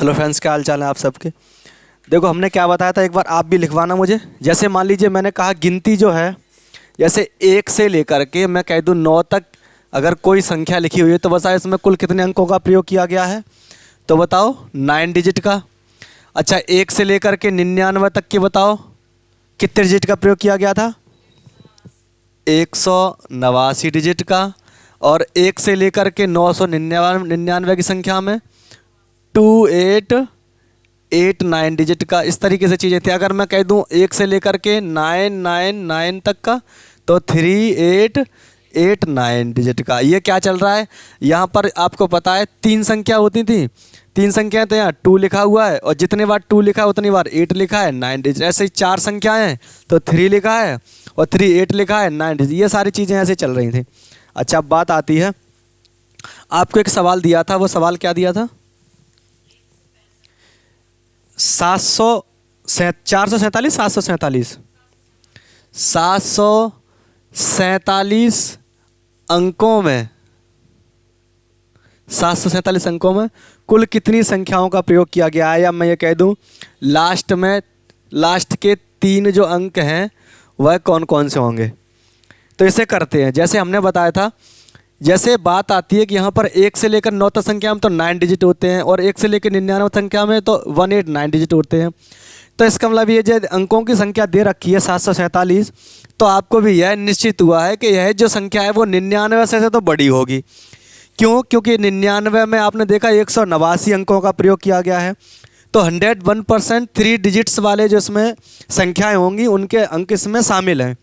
Hello friends, क्या हाल चाल है आप सबके। देखो, हमने क्या बताया था, एक बार आप भी लिखवाना मुझे। जैसे मान लीजिए मैंने कहा गिनती जो है, जैसे 1 से लेकर के मैं कह दूँ 9 तक अगर कोई संख्या लिखी हुई है तो बताओ इसमें कुल कितने अंकों का प्रयोग किया गया है। तो बताओ 9 डिजिट का। अच्छा, 1 से लेकर के 99 तक की बताओ कितने डिजिट का प्रयोग किया गया था। 189 डिजिट का। और 1 से लेकर के 999 की संख्या में 2889 डिजिट का। इस तरीके से चीज़ें थी। अगर मैं कह दूं 1 से लेकर के 999 तक का तो 3889 डिजिट का। ये क्या चल रहा है यहाँ पर, आपको पता है 3 संख्या होती थी। 3 संख्याएं तो यहाँ 2 लिखा हुआ है, और जितने बार 2 लिखा है उतनी बार 8 लिखा है, 9 डिजिट। ऐसे ही 4 संख्याएं हैं तो 3 लिखा है और 3 8 लिखा है, 9 डिजिट। ये सारी चीज़ें ऐसे चल रही थी। अच्छा, अब बात आती है, आपको एक सवाल दिया था। वो सवाल क्या दिया था? 447 747 747 अंकों में 747 अंकों में कुल कितनी संख्याओं का प्रयोग किया गया है। या मैं ये कह दूं लास्ट के 3 जो अंक हैं वह कौन कौन से होंगे। तो इसे करते हैं जैसे हमने बताया था। जैसे बात आती है कि यहाँ पर 1 से लेकर 9 तक संख्या में तो 9 डिजिट होते हैं, और 1 से लेकर 99 संख्या में तो 189 डिजिट होते हैं। तो इसका मतलब ये जो अंकों की संख्या दे रखी है 747, तो आपको भी यह निश्चित हुआ है कि यह जो संख्या है वो 99 से तो बड़ी होगी। क्यों? क्योंकि 99 में आपने देखा 189 अंकों का प्रयोग किया गया है। तो 101% 3 डिजिट्स वाले जो इसमें संख्याएँ होंगी उनके अंक इसमें शामिल हैं।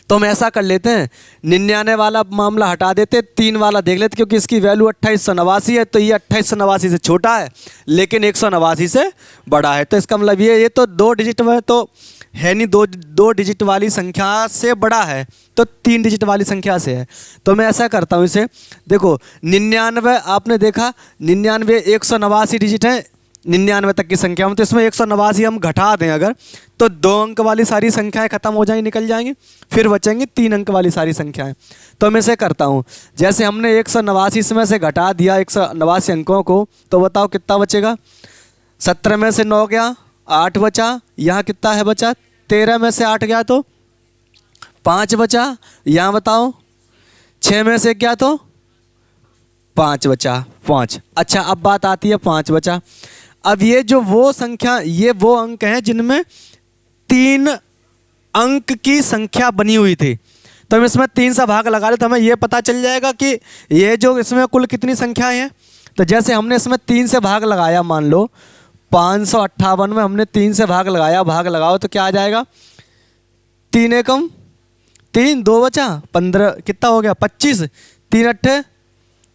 तो हम ऐसा कर लेते हैं, 99 वाला मामला हटा देते, 3 वाला देख लेते, क्योंकि इसकी वैल्यू 2889 है। तो ये 2889 से छोटा है लेकिन 189 से बड़ा है। तो इसका मतलब ये तो 2 डिजिट में तो है नहीं, दो डिजिट वाली संख्या से बड़ा है, तो 3 डिजिट वाली संख्या से है। तो मैं ऐसा करता हूँ इसे, देखो 99 आपने देखा 99 189 डिजिट है 99 तक की संख्या में। तो इसमें 189 हम घटा दें अगर, तो 2 अंक वाली सारी संख्याएं खत्म हो जाएंगी, निकल जाएंगी, फिर बचेंगी 3 अंक वाली सारी संख्याएं। तो मैं इसे करता हूं, जैसे हमने 189 इसमें से घटा दिया 189 अंकों को, तो बताओ कितना बचेगा। 17 में से 9 गया, 8 बचा। यहाँ कितना है बचा? 13 में से 8 गया तो 5 बचा। यहाँ बताओ 6 में से गया तो 5 बचा, 5। अच्छा, अब बात आती है 5 बचा। अब ये जो वो संख्या, ये वो अंक हैं जिनमें 3 अंक की संख्या बनी हुई थी। तो हम इसमें 3 से भाग लगा ले तो हमें ये पता चल जाएगा कि ये जो इसमें कुल कितनी संख्याएं हैं। तो जैसे हमने इसमें 3 से भाग लगाया, मान लो 558 में हमने 3 से भाग लगाया, भाग लगाओ तो क्या आ जाएगा, 3 एकम 3, 2 बचा, 15 कितना हो गया, 25, 3 अट्ठे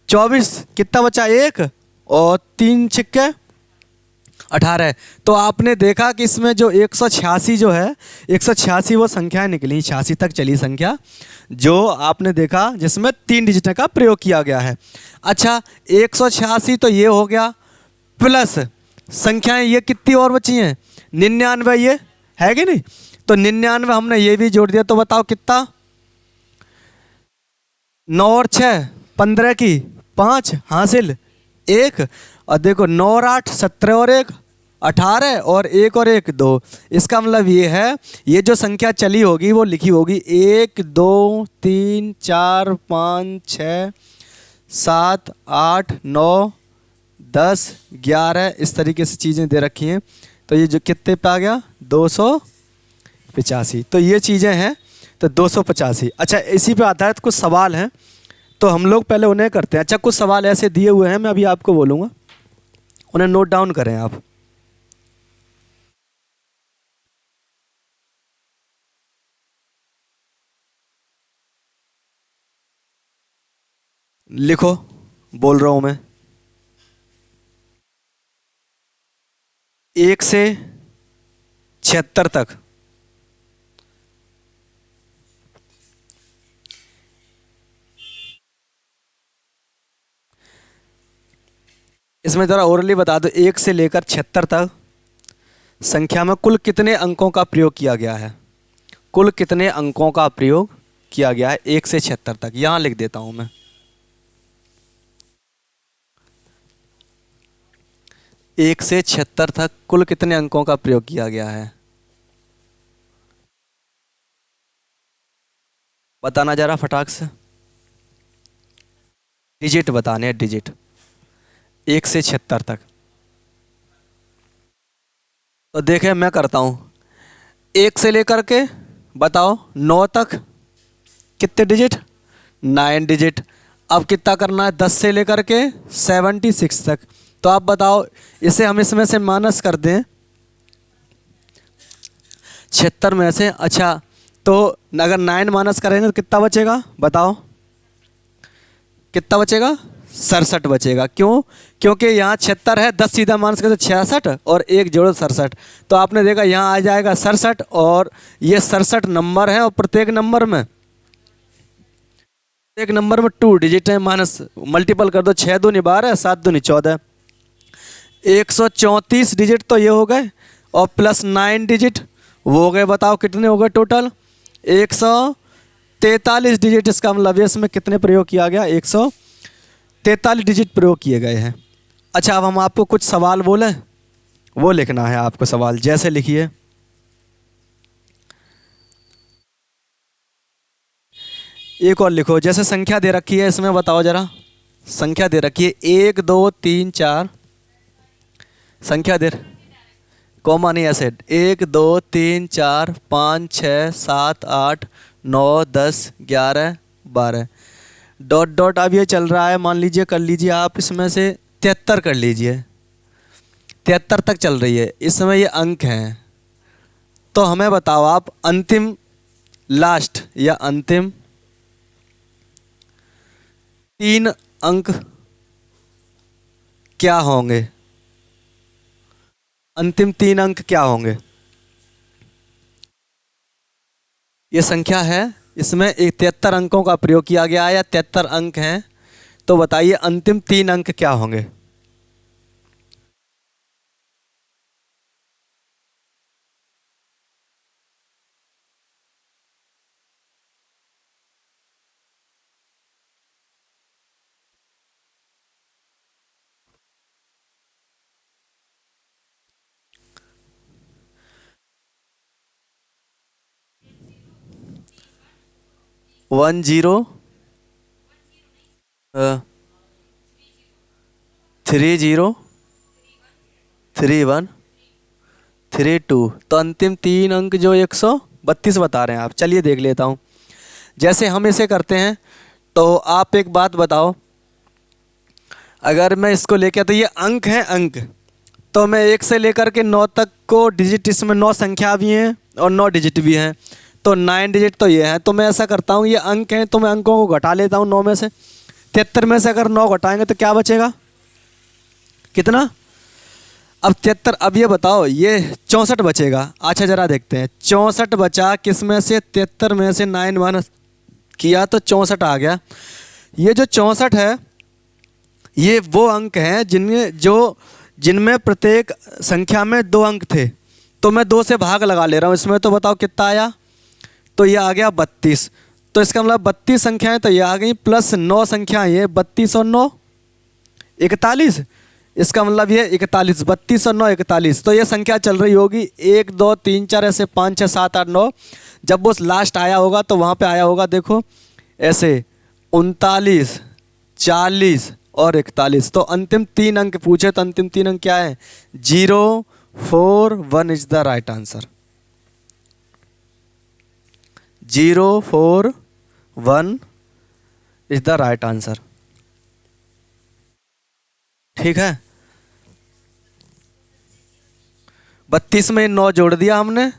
24, कितना बचा 1, और 3 छिक्के 18। तो आपने देखा कि इसमें जो 186 जो है, 186 वो संख्याएं निकली, 86 तक चली संख्या जो आपने देखा जिसमें 3 डिजिट का प्रयोग किया गया है। अच्छा, 186 तो ये हो गया, प्लस संख्याएं ये कितनी और बची हैं, 99 ये है कि नहीं। तो 99 हमने ये भी जोड़ दिया, तो बताओ कितना, 9 और 6 15 की 5 हासिल 1। और देखो 9 और 8 17 और 1 18, और 1 और 1 2। इसका मतलब ये है, ये जो संख्या चली होगी वो लिखी होगी 1 2 3 4 5 6 7 8 9 10 11, इस तरीके से चीज़ें दे रखी हैं। तो ये जो कितने पे आ गया, 285। तो ये चीज़ें हैं, तो 285। अच्छा, इसी पे आधारित कुछ सवाल हैं, तो हम लोग पहले उन्हें करते हैं। अच्छा, कुछ सवाल ऐसे दिए हुए हैं, मैं अभी आपको बोलूँगा, उन्हें नोट डाउन करें आप। लिखो, बोल रहा हूँ मैं। 1 से 76 तक इसमें ज़रा ओरली बता दो, 1 से लेकर 76 तक संख्या में कुल कितने अंकों का प्रयोग किया गया है। कुल कितने अंकों का प्रयोग किया गया है 1 से 76 तक। यहाँ लिख देता हूँ मैं। 1 से 76 तक कुल कितने अंकों का प्रयोग किया गया है? बताना जरा फटाक से। डिजिट बताने हैं, डिजिट 1 से 76 तक। तो देखें मैं करता हूँ, 1 से लेकर के बताओ 9 तक कितने डिजिट? 9 डिजिट। अब कितना करना है? 10 से लेकर के 76 तक। तो आप बताओ, इसे हम इसमें से माइनस कर दें 76 में से। अच्छा, तो अगर 9 माइनस करेंगे तो कितना बचेगा बताओ? कितना बचेगा? 67 बचेगा। क्यों? क्योंकि यहाँ 76 है, 10 सीधा माइनस करते 66 और 1 जोड़ो 67। तो आपने देखा यहाँ आ जाएगा 67 और ये 67 नंबर है और प्रत्येक नंबर में 2 डिजिट है। माइनस मल्टीपल कर दो, 6 दूनी 12, 7 दूनी 14, 134 डिजिट तो ये हो गए और प्लस 9 डिजिट वो हो गए। बताओ कितने हो गए टोटल? 143 डिजिट। इसका मतलब इसमें कितने प्रयोग किया गया? 143 डिजिट प्रयोग किए गए हैं। अच्छा, अब हम आपको कुछ सवाल बोलें, वो लिखना है आपको सवाल। जैसे लिखिए, एक और लिखो। जैसे संख्या दे रखी है इसमें बताओ जरा, संख्या दे रखी है 1 2 3 4, संख्या दे, कॉमा नहीं ऐसे, 1 2 3 4 5 6 7 8 9 10 11 12 डॉट डॉट। अब ये चल रहा है, मान लीजिए कर लीजिए आप इसमें से 73 कर लीजिए, 73 तक चल रही है, इसमें ये अंक हैं। तो हमें बताओ आप अंतिम लास्ट या अंतिम 3 अंक क्या होंगे? अंतिम 3 अंक क्या होंगे? ये संख्या है, इसमें 73 अंकों का प्रयोग किया गया है या 73 अंक हैं। तो बताइए अंतिम 3 अंक क्या होंगे? One zero, 30, 31, 32। तो अंतिम 3 अंक जो 132 बता रहे हैं आप। चलिए देख लेता हूँ। जैसे हम इसे करते हैं, तो आप एक बात बताओ, अगर मैं इसको लेके तो ये अंक हैं अंक, तो मैं 1 से लेकर के 9 तक को डिजिट, इसमें 9 संख्या भी हैं और 9 डिजिट भी हैं, तो 9 डिजिट तो ये हैं। तो मैं ऐसा करता हूँ, ये अंक हैं तो मैं अंकों को घटा लेता हूँ 9 में से। 73 में से अगर 9 घटाएंगे तो क्या बचेगा? कितना? अब 73, अब ये बताओ, ये 64 बचेगा। अच्छा जरा देखते हैं, 64 बचा किस में से? 73 में से 9 माइनस किया तो 64 आ गया। ये जो 64 है, ये वो अंक हैं जिनमें प्रत्येक संख्या में 2 अंक थे। तो मैं 2 से भाग लगा ले रहा हूँ इसमें, तो बताओ कितना आया? तो ये आ गया 32। तो इसका मतलब 32 संख्याएं तो ये आ गई, प्लस 9 संख्याएं, ये 32 और 9 41। इसका मतलब ये 41, 32 और 9 41। तो ये संख्या चल रही होगी 1 2 3 4 ऐसे 5 6 7 8 9। जब वो लास्ट आया होगा तो वहाँ पे आया होगा, देखो ऐसे 39 40 और 41। तो अंतिम 3 अंक पूछे, तो अंतिम 3 अंक क्या है? 0 4 1 is the right answer. 0 4 1 is the right answer. ठीक है, 32 में 9 जोड़ दिया हमने,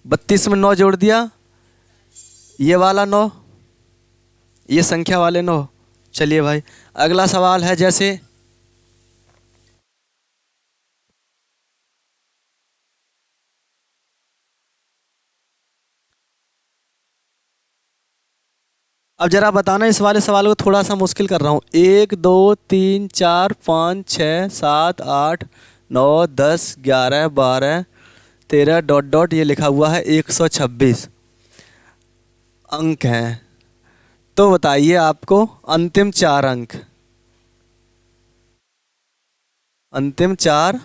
32 में 9 जोड़ दिया, ये वाला 9, ये संख्या वाले 9। चलिए भाई, अगला सवाल है। जैसे अब जरा बताना, इस वाले सवाल को थोड़ा सा मुश्किल कर रहा हूँ। 1 2 3 4 5 6 7 8 9 10 11 12 13 डॉट डॉट, ये लिखा हुआ है 126 अंक हैं। तो बताइए आपको अंतिम 4 अंक। अंतिम चार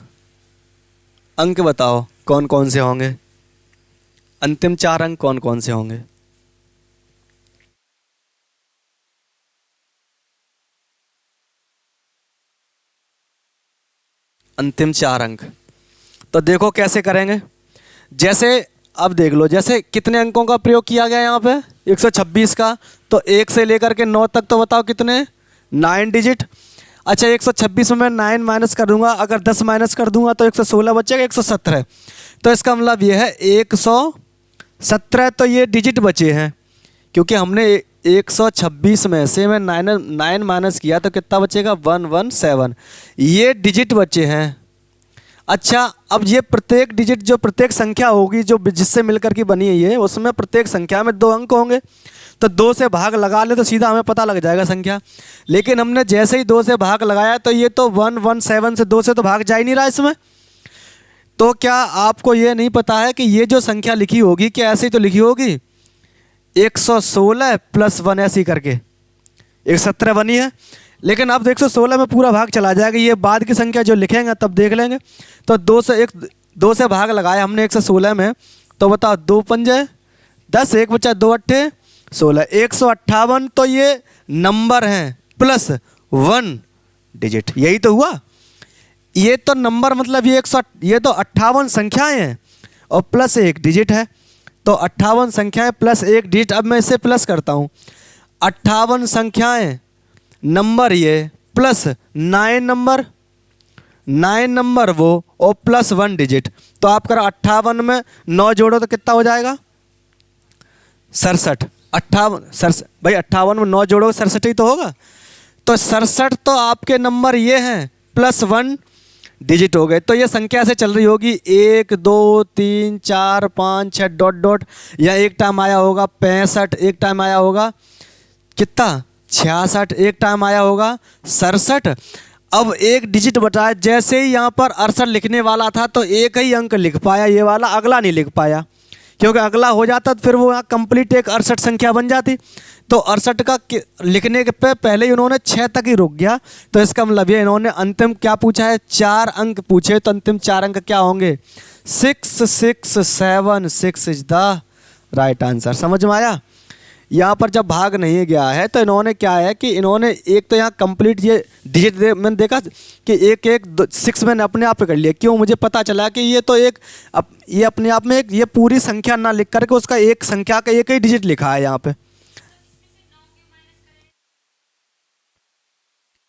अंक बताओ कौन कौन से होंगे। अंतिम चार अंक कौन कौन से होंगे। अंतिम चार अंक। तो देखो कैसे करेंगे। जैसे अब देख लो, जैसे कितने अंकों का प्रयोग किया गया यहाँ पे 126 का, तो 1 से लेकर के 9 तक तो बताओ कितने, 9 डिजिट। अच्छा 126 में मैं 9 माइनस कर दूंगा, अगर 10 माइनस कर दूंगा तो 116 बचेगा, 117। तो इसका मतलब ये है 117 तो ये डिजिट बचे हैं, क्योंकि हमने 126 में से मैं 9 माइनस किया तो कितना बचेगा 117, ये डिजिट बचे हैं। अच्छा अब ये प्रत्येक डिजिट जो प्रत्येक संख्या होगी जो जिससे मिलकर के बनी है ये, उसमें प्रत्येक संख्या में 2 अंक होंगे, तो 2 से भाग लगा ले तो सीधा हमें पता लग जाएगा संख्या। लेकिन हमने जैसे ही 2 से भाग लगाया तो ये तो 117 से 2 से तो भाग जा ही नहीं रहा इसमें। तो क्या आपको ये नहीं पता है कि ये जो संख्या लिखी होगी क्या ऐसे ही तो लिखी होगी 116 प्लस 1 ऐसी करके 117 बनी है। लेकिन अब 116 में पूरा भाग चला जाएगा, ये बाद की संख्या जो लिखेंगे तब देख लेंगे। तो 2 से भाग लगाया हमने 116 में, तो बताओ 2 पंजे 10, 1 बचा 2 अट्ठे 16, 158 तो ये नंबर हैं प्लस 1 डिजिट, यही तो हुआ। ये तो नंबर मतलब ये तो 58 संख्याएं हैं और प्लस 1 डिजिट है, तो 58 संख्याएं प्लस 1 डिजिट। अब मैं इसे प्लस करता हूँ, 58 संख्याएं नंबर ये प्लस 9 नंबर वो और प्लस 1 डिजिट। तो आप करो 58 में 9 जोड़ो तो कितना हो जाएगा 67। 58 भाई 58 में 9 जोड़ो 67 ही तो होगा। तो 67 तो आपके नंबर ये हैं प्लस 1 डिजिट हो गए। तो ये संख्या से चल रही होगी 1 2 3 4 5 6 डॉट डॉट, या एक टाइम आया होगा 65, एक टाइम आया होगा कितना 66, एक टाइम आया होगा 67। अब एक डिजिट बचा, जैसे ही यहाँ पर 68 लिखने वाला था तो एक ही अंक लिख पाया ये वाला, अगला नहीं लिख पाया, क्योंकि अगला हो जाता तो फिर वो यहाँ कंप्लीट एक 68 संख्या बन जाती। तो 68 का लिखने के पे पहले ही उन्होंने 6 तक ही रुक गया। तो इसका मतलब ये इन्होंने अंतिम क्या पूछा है 4 अंक पूछे, तो अंतिम 4 अंक क्या होंगे 6676 इज द राइट आंसर। समझ में आया। यहाँ पर जब भाग नहीं गया है तो इन्होंने क्या है कि इन्होंने एक तो यहाँ कंप्लीट ये डिजिट मैंने देखा कि एक एक 6 मैंने अपने आप कर लिया। क्यों, मुझे पता चला कि ये तो ये अपने आप में एक ये पूरी संख्या ना लिख करके उसका एक संख्या का एक ही डिजिट लिखा है यहाँ पे।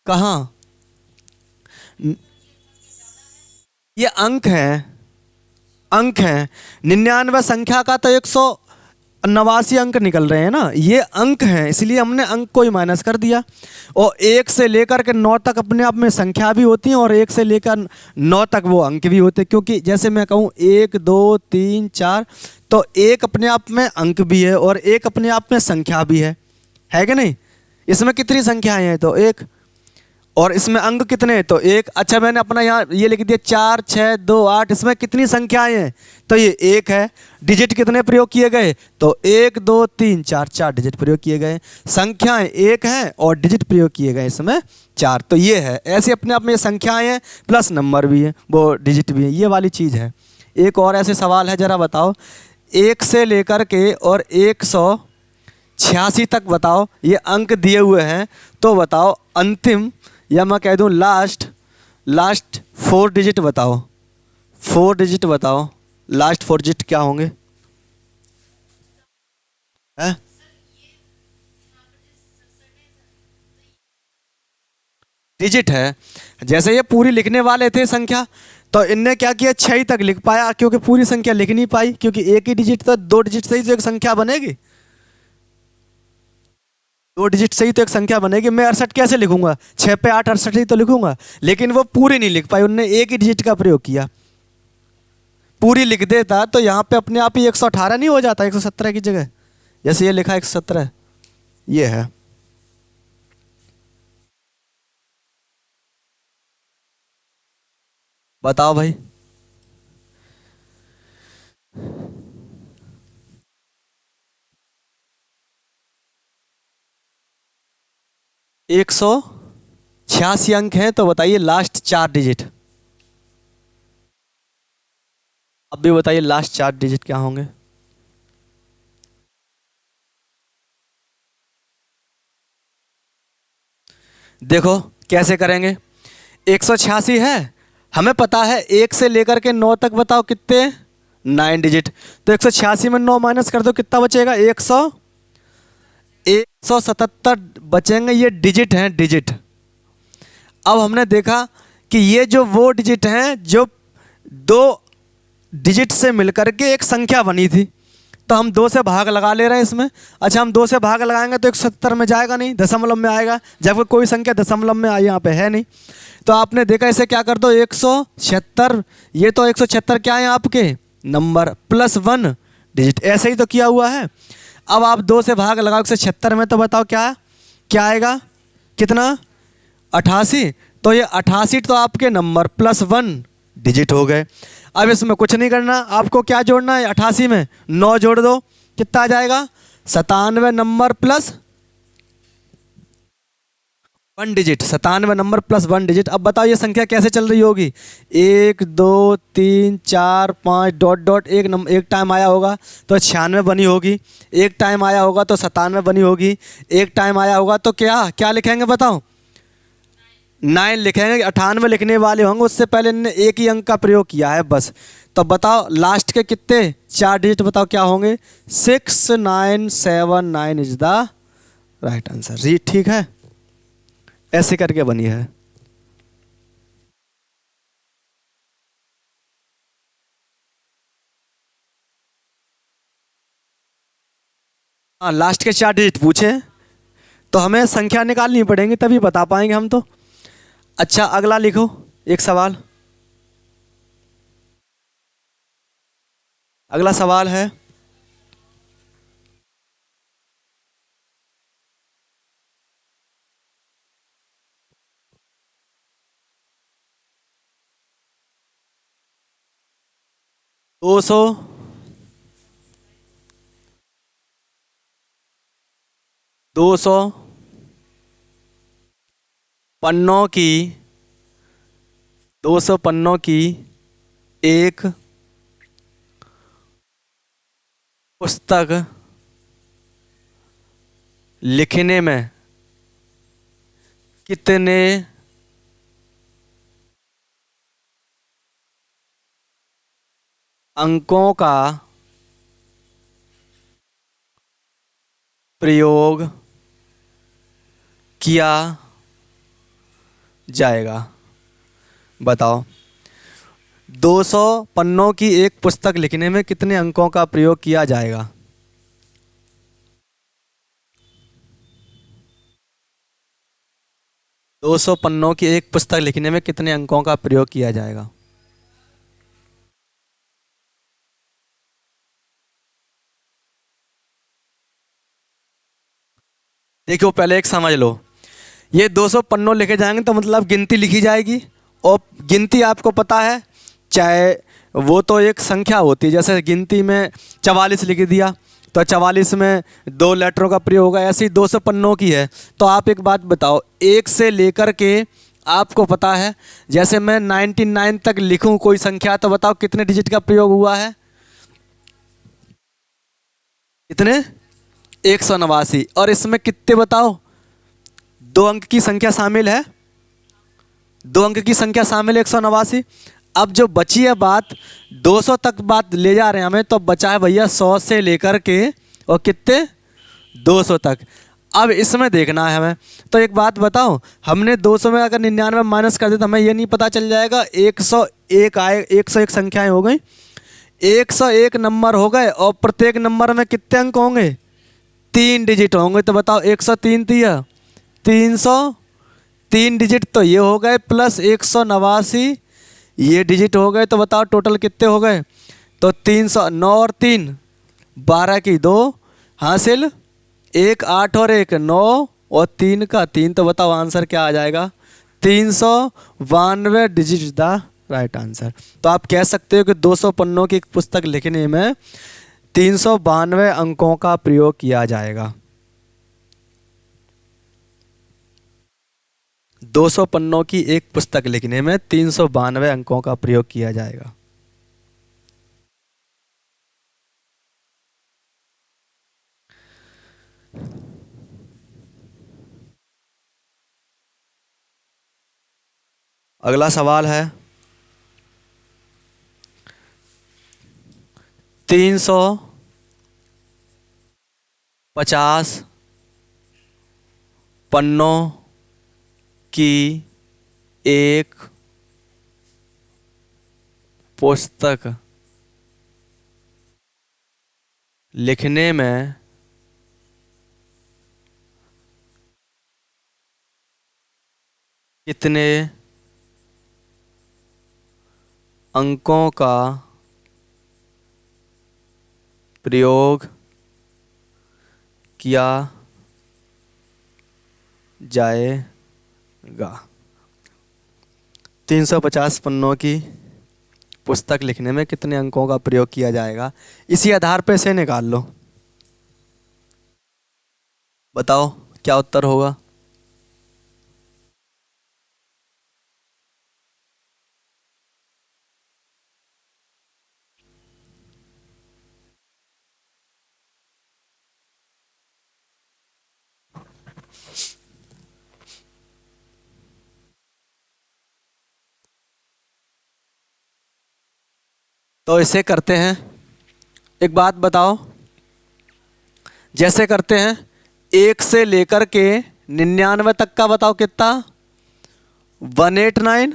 कहाँ ये अंक हैं 99 संख्या का तो 189 अंक निकल रहे हैं ना, ये अंक हैं, इसलिए हमने अंक को ही माइनस कर दिया। और 1 से लेकर के 9 तक अपने आप में संख्या भी होती हैं और 1 से लेकर 9 तक वो अंक भी होते हैं। क्योंकि जैसे मैं कहूँ 1 2 3 4, तो एक अपने आप में अंक भी है और एक अपने आप में संख्या भी है कि नहीं। इसमें कितनी संख्याएं हैं तो 1, और इसमें अंक कितने हैं तो 1। अच्छा मैंने अपना यहाँ ये लिख दिया 4 6 2 8, इसमें कितनी संख्याएं हैं तो ये 1 है। डिजिट कितने प्रयोग किए गए तो 1 2 3 4, 4 डिजिट प्रयोग किए गए। संख्याएं 1 हैं और डिजिट प्रयोग किए गए इसमें 4। तो ये है, ऐसे अपने आप में संख्याएं हैं प्लस नंबर भी है, वो डिजिट भी है, ये वाली चीज़ है। एक और ऐसे सवाल है, ज़रा बताओ 1 से लेकर के और 186 तक बताओ, ये अंक दिए हुए हैं, तो बताओ अंतिम या मैं कह दूं लास्ट 4 डिजिट बताओ, 4 डिजिट बताओ, लास्ट 4 डिजिट क्या होंगे है? डिजिट है। जैसे ये पूरी लिखने वाले थे संख्या, तो इनने क्या किया 6 ही तक लिख पाया, क्योंकि पूरी संख्या लिख नहीं पाई, क्योंकि एक ही डिजिट था, 2 डिजिट से ही तो एक संख्या बनेगी, 2 डिजिट से ही तो एक संख्या बनेगी। मैं 68 कैसे लिखूंगा, 6 पे 8 68 ही तो लिखूंगा, लेकिन वो पूरी नहीं लिख पाई, उनने एक ही डिजिट का प्रयोग किया। पूरी लिख देता तो यहाँ पे अपने आप ही 118 नहीं हो जाता 117 की जगह, जैसे ये लिखा 117, ये है। बताओ भाई। 186 अंक हैं, तो बताइए लास्ट 4 डिजिट। अब भी बताइए लास्ट 4 डिजिट क्या होंगे। देखो कैसे करेंगे। 186 है, हमें पता है 1 से लेकर के 9 तक, बताओ कितने, 9 डिजिट। तो 186 में 9 माइनस कर दो, कितना बचेगा, 177 बचेंगे। ये डिजिट हैं, डिजिट। अब हमने देखा कि ये जो वो डिजिट हैं जो 2 डिजिट से मिलकर के एक संख्या बनी थी, तो हम 2 से भाग लगा ले रहे हैं इसमें। अच्छा, हम 2 से भाग लगाएंगे तो 170 में जाएगा नहीं, दशमलव में आएगा, जबकि कोई संख्या दशमलव में आई यहाँ पे है नहीं। तो आपने देखा, इसे क्या कर दो, 176, ये तो 176 क्या है आपके नंबर, +1 डिजिट, ऐसे ही तो किया हुआ है। अब आप 2 से भाग लगाओ 176 में, तो बताओ क्या क्या आएगा, कितना, 88। तो ये 88 तो आपके नंबर +1 डिजिट हो गए। अब इसमें कुछ नहीं करना, आपको क्या जोड़ना है, 88 में 9 जोड़ दो, कितना आ जाएगा, 97 नंबर +1 डिजिट, 97 नंबर +1 डिजिट। अब बताओ ये संख्या कैसे चल रही होगी, 1 2 3 4 5 डॉट डॉट, एक नंबर एक टाइम आया होगा तो 96 बनी होगी, एक टाइम आया होगा तो 97 बनी होगी, एक टाइम आया होगा तो क्या क्या लिखेंगे बताओ, 9 लिखेंगे। 98 लिखने वाले होंगे, उससे पहले इन्होंने एक ही अंक का प्रयोग किया है बस। तो बताओ लास्ट के कितने 4 डिजिट, बताओ क्या होंगे, 6979 इज द राइट आंसर जी, ठीक है। ऐसे करके बनी है। हाँ, लास्ट के 4 डिजिट पूछे तो हमें संख्या निकालनी पड़ेगी, तभी बता पाएंगे हम तो। अच्छा, अगला लिखो एक सवाल। अगला सवाल है, दो सौ दो सौ पन्नों की 200 पन्नों की एक पुस्तक लिखने में कितने अंकों का प्रयोग किया जाएगा, बताओ। 200 पन्नों की एक पुस्तक लिखने में कितने अंकों का प्रयोग किया जाएगा। 200 पन्नों की एक पुस्तक लिखने में कितने अंकों का प्रयोग किया जाएगा। देखो पहले एक समझ लो, ये 200 पन्नों लिखे जाएंगे तो मतलब गिनती लिखी जाएगी, और गिनती आपको पता है, चाहे वो तो एक संख्या होती है, जैसे गिनती में 44 लिख दिया तो 44 में 2 लेटरों का प्रयोग होगा, ऐसे ही 200 पन्नों की है। तो आप एक बात बताओ, 1 से लेकर के आपको पता है, जैसे मैं 99 तक लिखूं कोई संख्या, तो बताओ कितने डिजिट का प्रयोग हुआ है, कितने, 189। और इसमें कितने बताओ, 2 अंक की संख्या शामिल है, 2 अंक की संख्या शामिल है 189। अब जो बची है बात, 200 तक बात ले जा रहे हैं हमें, तो बचा है भैया 100 से लेकर के और कितने, 200 तक। अब इसमें देखना है हमें, तो एक बात बताओ, हमने 200 में अगर 99 माइनस कर दे तो हमें ये नहीं पता चल जाएगा, 101 आए, 101 संख्याएं हो गई, 101 नंबर हो गए, और प्रत्येक नंबर में कितने अंक होंगे, 3 डिजिट होंगे। तो बताओ 103 दिया, 303 डिजिट तो ये हो गए, प्लस 189 ये डिजिट हो गए, तो बताओ टोटल कितने हो गए, तो 309 और 3 12 की 2 हासिल, 1 8 और 1 9 और 3 का 3, तो बताओ आंसर क्या आ जाएगा, 392 डिजिट द राइट आंसर। तो आप कह सकते हो कि 200 पन्नों की एक पुस्तक लिखने में 392 अंकों का प्रयोग किया जाएगा। 200 पन्नों की एक पुस्तक लिखने में 392 अंकों का प्रयोग किया जाएगा। अगला सवाल है 350 पन्नों की एक पुस्तक लिखने में कितने अंकों का प्रयोग किया जाएगा? 350 पन्नों की पुस्तक लिखने में कितने अंकों का प्रयोग किया जाएगा, इसी आधार पे से निकाल लो। बताओ क्या उत्तर होगा। तो इसे करते हैं, एक बात बताओ, जैसे करते हैं 1 से लेकर के 99 तक का बताओ कितना, 189।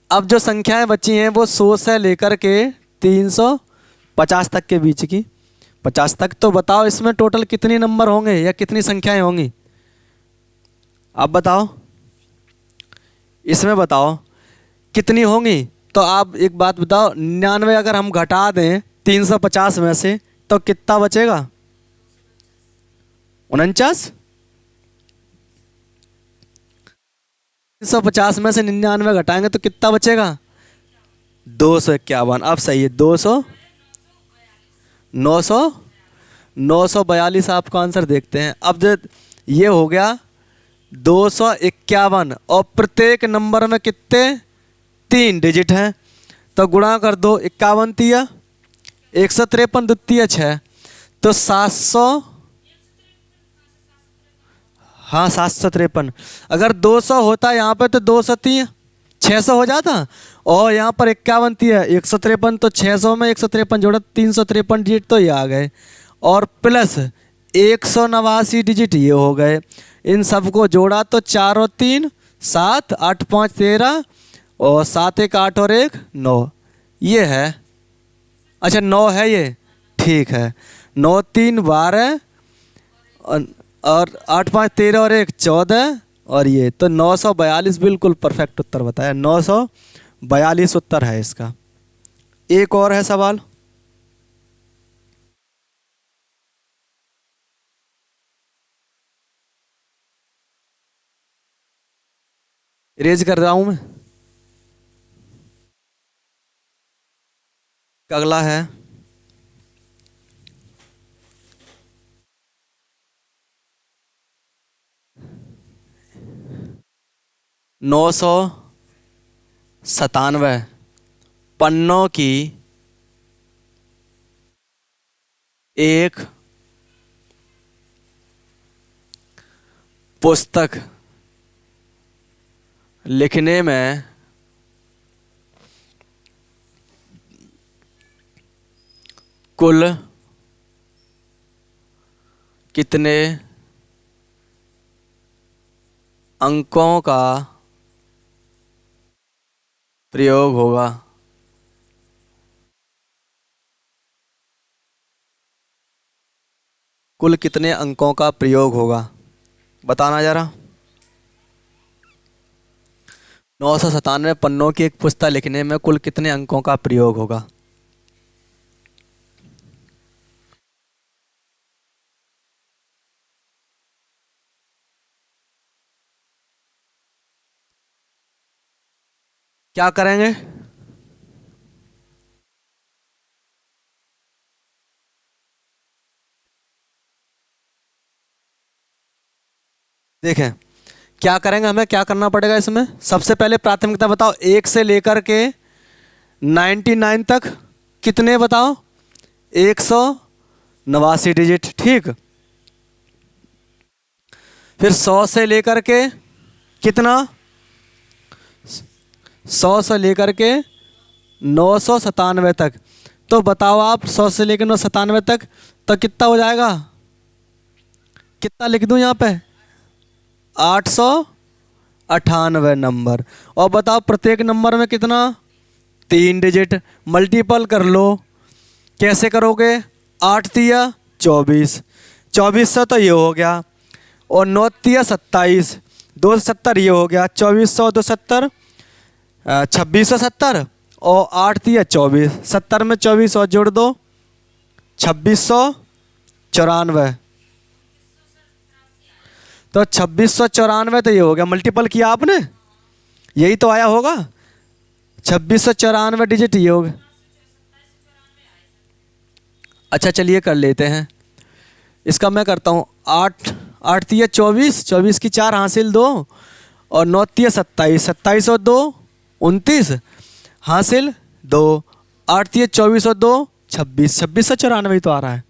अब जो संख्याएं बची हैं वो 100 से लेकर के 350 तक के बीच की, 50 तक। तो बताओ इसमें टोटल कितने नंबर होंगे या कितनी संख्याएं होंगी, आप बताओ, इसमें बताओ कितनी होंगी। तो आप एक बात बताओ, 99 अगर हम घटा दें 350 में से तो कितना बचेगा, 49। 350 में से 99 घटाएंगे तो कितना बचेगा, 251। अब सही है, 200, 900, 942 आपका आंसर देखते हैं। अब जो ये हो गया 251 और प्रत्येक नंबर में कितने 3 डिजिट हैं, तो गुणा कर दो, 51 तिया 153 द्वितीय 6, तो 700, हाँ 753। अगर 200 होता यहाँ पे तो 203 600 हो जाता, और यहाँ पर 51 तिया 153, तो 600 में 153 जोड़ा 353 डिजिट तो ये आ गए, और प्लस 189 डिजिट ये हो गए। इन सबको जोड़ा तो 4 और 3 7, 8 5 13, और 7 1 8 और 1 9, ये है। अच्छा 9 है ये, ठीक है, 9 3 12 और 8 5 13 और 1 14, और ये तो 942 बिल्कुल परफेक्ट उत्तर बताया, 942 उत्तर है इसका। एक और है सवाल, इरेज कर रहा हूं मैं। अगला है 997 पन्नों की एक पुस्तक लिखने में कुल कितने अंकों का प्रयोग होगा? कुल कितने अंकों का प्रयोग होगा, बताना जरा। 997 पन्नों की एक पुस्तक लिखने में कुल कितने अंकों का प्रयोग होगा? क्या करेंगे? देखें क्या करेंगे, हमें क्या करना पड़ेगा इसमें। सबसे पहले प्राथमिकता बताओ, 1 से लेकर के 99 तक कितने बताओ, 189 डिजिट, ठीक। फिर 100 से लेकर के कितना, 100 से लेकर के 997 तक। तो बताओ आप 100 से लेकर 997 तक तो कितना हो जाएगा, कितना लिख दूं यहाँ पे, 898 नंबर। और बताओ प्रत्येक नंबर में कितना, 3 डिजिट। मल्टीपल कर लो, कैसे करोगे, 8 तिया 24, 2400 तो ये हो गया, और 9 तिया 27, 270 ये हो गया, 2400 270 2670, और 8 तिया 24, 70 में 24 और जोड़ दो 2694। तो 2694 तो ये हो गया, मल्टीपल किया आपने, यही तो आया होगा, 2694 डिजिट ये होगा। अच्छा चलिए कर लेते हैं, इसका मैं करता हूँ, 8 तिया 24, 24 की 4 हासिल 2, और 9 तिया 27, 27 और 2 29 हासिल 2, 8 तिया 24 और 2 26, 2694 तो आ रहा है,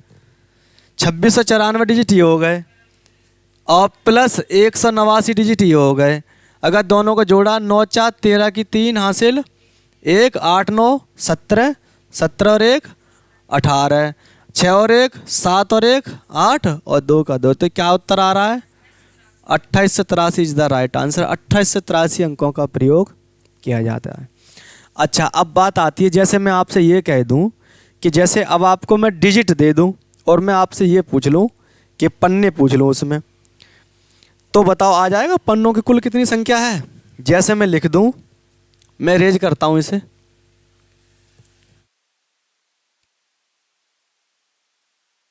2694 डिजिट ये हो गए, और प्लस 189 डिजिट ये हो गए। अगर दोनों को जोड़ा, 9 4 13 की 3 हासिल 1, 8 9 17, 17 और 1 18, 6 और 1 7 और 1 8, और 2 का 2, तो क्या उत्तर आ रहा है, 2883 इज द राइट आंसर। 2883 अंकों का प्रयोग किया जाता है। अच्छा अब बात आती है, जैसे मैं आपसे ये कह दूं कि जैसे अब आपको मैं डिजिट दे दूं और मैं आपसे ये पूछ लूं कि पन्ने पूछ लूं उसमें, तो बताओ आ जाएगा पन्नों की कुल कितनी संख्या है। जैसे मैं लिख दूं, मैं रेज करता हूं इसे,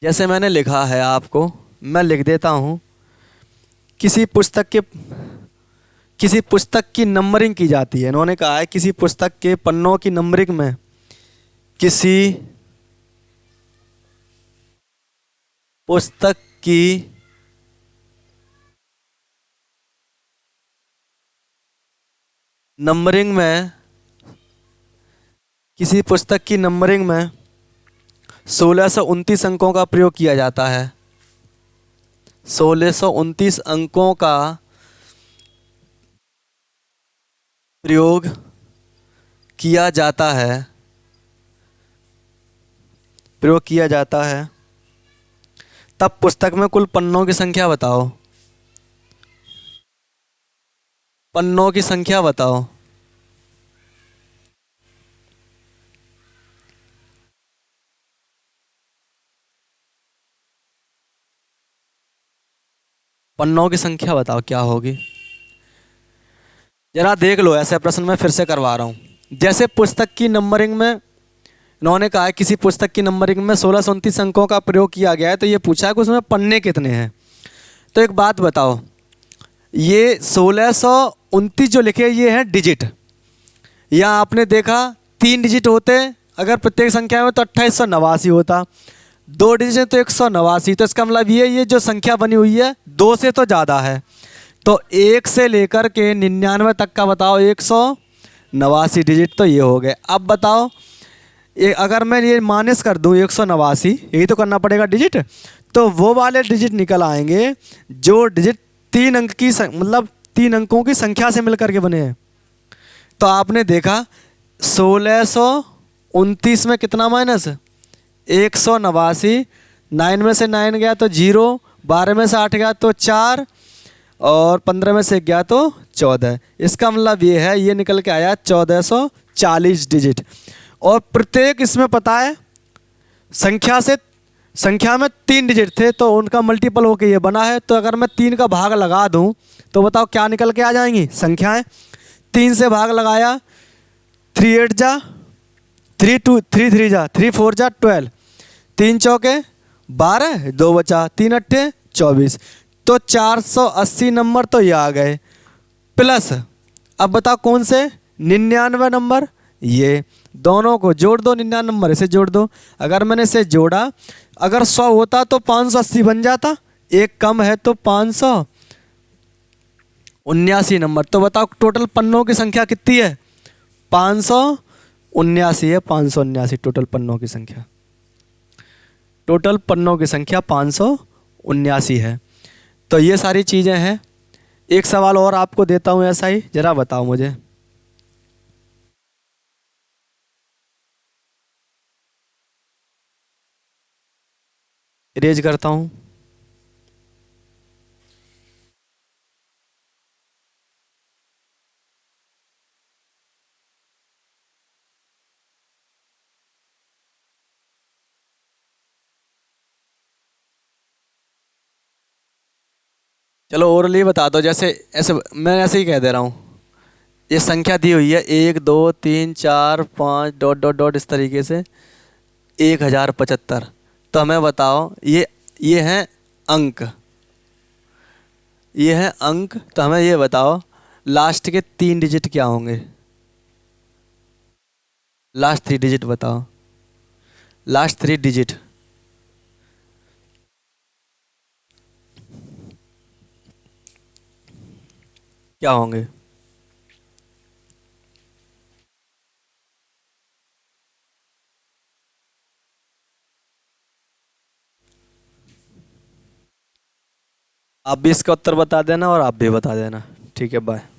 जैसे मैंने लिखा है आपको मैं लिख देता हूं, किसी पुस्तक की नंबरिंग की जाती है। इन्होंने कहा है किसी पुस्तक के पन्नों की नंबरिंग में, किसी पुस्तक की नंबरिंग में, किसी पुस्तक की नंबरिंग में 1629 अंकों का प्रयोग किया जाता है। 1629 अंकों का प्रयोग किया जाता है, प्रयोग किया जाता है। तब पुस्तक में कुल पन्नों की संख्या बताओ, पन्नों की संख्या बताओ। पन्नों की संख्या बताओ क्या होगी, जरा देख लो। ऐसे प्रश्न मैं फिर से करवा रहा हूं। जैसे पुस्तक की नंबरिंग में इन्होंने कहा है किसी पुस्तक की नंबरिंग में 1629 अंकों का प्रयोग किया गया है, तो ये पूछा है कि उसमें पन्ने कितने हैं। तो एक बात बताओ, ये 1629 जो लिखे ये है डिजिट, या आपने देखा 3 डिजिट होते अगर प्रत्येक संख्या में तो 2889 होता, 2 डिजिट है तो 189। तो इसका मतलब ये जो संख्या बनी हुई है 2 से तो ज़्यादा है। तो 1 से लेकर के 99 तक का बताओ, 189 डिजिट तो ये हो गए। अब बताओ ये अगर मैं ये माइनस कर दूं 189, यही तो करना पड़ेगा डिजिट, तो वो वाले डिजिट निकल आएंगे जो डिजिट 3 अंक की मतलब 3 अंकों की संख्या से मिलकर के बने हैं। तो आपने देखा 1629 में कितना माइनस, 189, 9 में से 9 गया तो 0, 12 में से 8 गया तो 4, और 15 में से गया तो 14। इसका मतलब ये है, ये निकल के आया 1440 डिजिट। और प्रत्येक इसमें पता है संख्या में 3 डिजिट थे तो उनका मल्टीपल होके ये बना है। तो अगर मैं 3 का भाग लगा दूं तो बताओ क्या निकल के आ जाएंगी संख्याएं। 3 से भाग लगाया, 3 8 जा 3 2 3 3 जा 3 4 जा 12, 3 चौके 12, 2 बचा, 3 अट्ठे 24। तो 480 नंबर तो ये आ गए। प्लस अब बताओ कौन से, 99 नंबर। ये दोनों को जोड़ दो, 99 नंबर इसे जोड़ दो। अगर मैंने इसे जोड़ा, अगर 100 होता तो 580 बन जाता, एक कम है तो 579 नंबर। तो बताओ टोटल पन्नों की संख्या कितनी है, 579 है। 579 टोटल पन्नों की संख्या, टोटल पन्नों की संख्या 579 है। तो ये सारी चीज़ें हैं। एक सवाल और आपको देता हूँ ऐसा ही, जरा बताओ मुझे। इरेज करता हूँ। चलो ओरली बता दो, जैसे ऐसे मैं ऐसे ही कह दे रहा हूँ। ये संख्या दी हुई है 1 2 3 4 5 डॉट डॉट डॉट इस तरीके से 1075। तो हमें बताओ ये हैं अंक, ये है अंक। तो हमें ये बताओ लास्ट के 3 डिजिट क्या होंगे। लास्ट 3 डिजिट बताओ। लास्ट 3 डिजिट क्या होंगे। आप भी इसका उत्तर बता देना और आप भी बता देना। ठीक है, बाय।